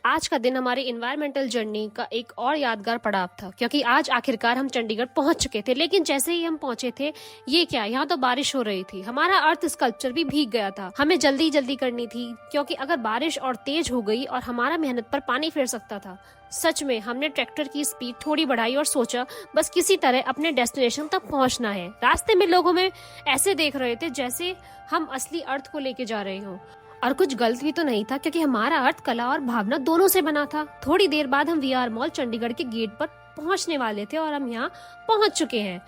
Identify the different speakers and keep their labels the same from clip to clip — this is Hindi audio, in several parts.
Speaker 1: आज का दिन हमारी इन्वायरमेंटल जर्नी का एक और यादगार पड़ाव था, क्योंकि आज आखिरकार हम चंडीगढ़ पहुंच चुके थे। लेकिन जैसे ही हम पहुंचे थे, ये क्या, यहाँ तो बारिश हो रही थी। हमारा अर्थ स्कल्पचर भी भीग गया था। हमें जल्दी जल्दी करनी थी, क्योंकि अगर बारिश और तेज हो गई और हमारा मेहनत पर पानी फिर सकता था। सच में हमने ट्रैक्टर की स्पीड थोड़ी बढ़ाई और सोचा बस किसी तरह अपने डेस्टिनेशन तक पहुंचना है। रास्ते में लोग हमें ऐसे देख रहे थे जैसे हम असली अर्थ को लेके जा रहे हों। और कुछ गलत भी तो नहीं था, क्योंकि हमारा अर्थ कला और भावना दोनों से बना था। थोड़ी देर बाद हम वीआर मॉल चंडीगढ़ के गेट पर पहुंचने वाले थे और हम यहाँ पहुंच चुके हैं।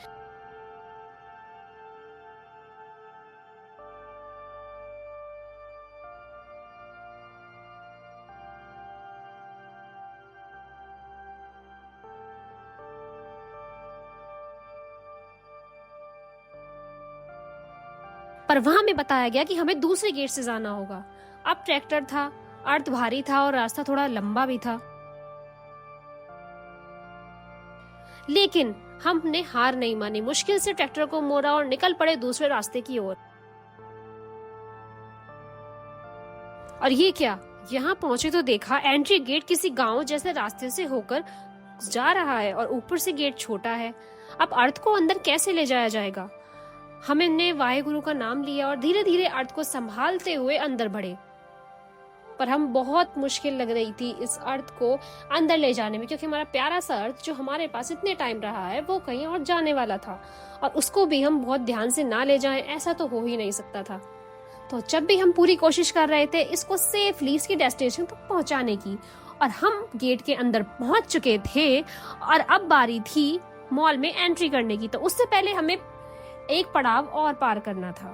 Speaker 1: पर वहां हमें बताया गया कि हमें दूसरे गेट से जाना होगा। अब ट्रैक्टर था, अर्थ भारी था और रास्ता थोड़ा लंबा भी था। लेकिन हमने हार नहीं मानी, मुश्किल से ट्रैक्टर को मोड़ा और निकल पड़े दूसरे रास्ते की ओर। और ये क्या, यहाँ पहुंचे तो देखा एंट्री गेट किसी गांव जैसे रास्ते से होकर जा रहा है और ऊपर से गेट छोटा है। अब अर्थ को अंदर कैसे ले जाया जाएगा? हमने वाहेगुरु का नाम लिया और धीरे धीरे अर्थ को संभालते हुए अंदर बढ़े। पर हम बहुत मुश्किल लग रही थी इस अर्थ को अंदर ले जाने में, क्योंकि हमारा प्यारा सा अर्थ जो हमारे पास इतने टाइम रहा है वो कहीं और जाने वाला था, और उसको भी हम बहुत ध्यान से ना ले जाएं ऐसा तो हो ही नहीं सकता था। तो जब भी हम पूरी कोशिश कर रहे थे इसको सेफली इसकी डेस्टिनेशन तक पहुंचाने की, और हम गेट के अंदर पहुंच चुके थे और अब बारी थी मॉल में एंट्री करने की। तो उससे पहले हमें एक पड़ाव और पार करना था।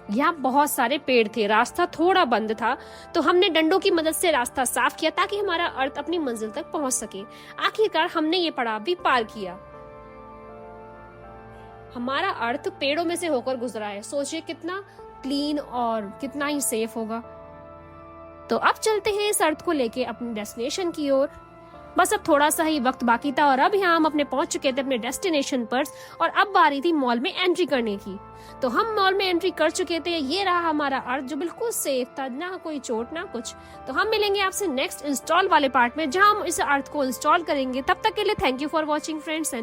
Speaker 1: यहाँ बहुत सारे पेड़ थे, रास्ता थोड़ा बंद था, तो हमने डंडों की मदद से रास्ता साफ किया ताकि हमारा अर्थ अपनी मंजिल तक पहुंच सके। आखिरकार हमने ये पड़ाव भी पार किया। हमारा अर्थ पेड़ों में से होकर गुजरा है। सोचिए कितना क्लीन और कितना ही सेफ होगा। तो अब चलते हैं इस अर्थ को लेके अपनी डेस्टिनेशन की ओर। बस अब थोड़ा सा ही वक्त बाकी था और अब यहाँ हम अपने पहुंच चुके थे अपने डेस्टिनेशन पर, और अब बारी थी मॉल में एंट्री करने की। तो हम मॉल में एंट्री कर चुके थे। ये रहा हमारा अर्थ जो बिल्कुल सेफ था, ना कोई चोट ना कुछ। तो हम मिलेंगे आपसे नेक्स्ट इंस्टॉल वाले पार्ट में, जहां हम इस अर्थ को इंस्टॉल करेंगे। तब तक के लिए thank you for watching friends.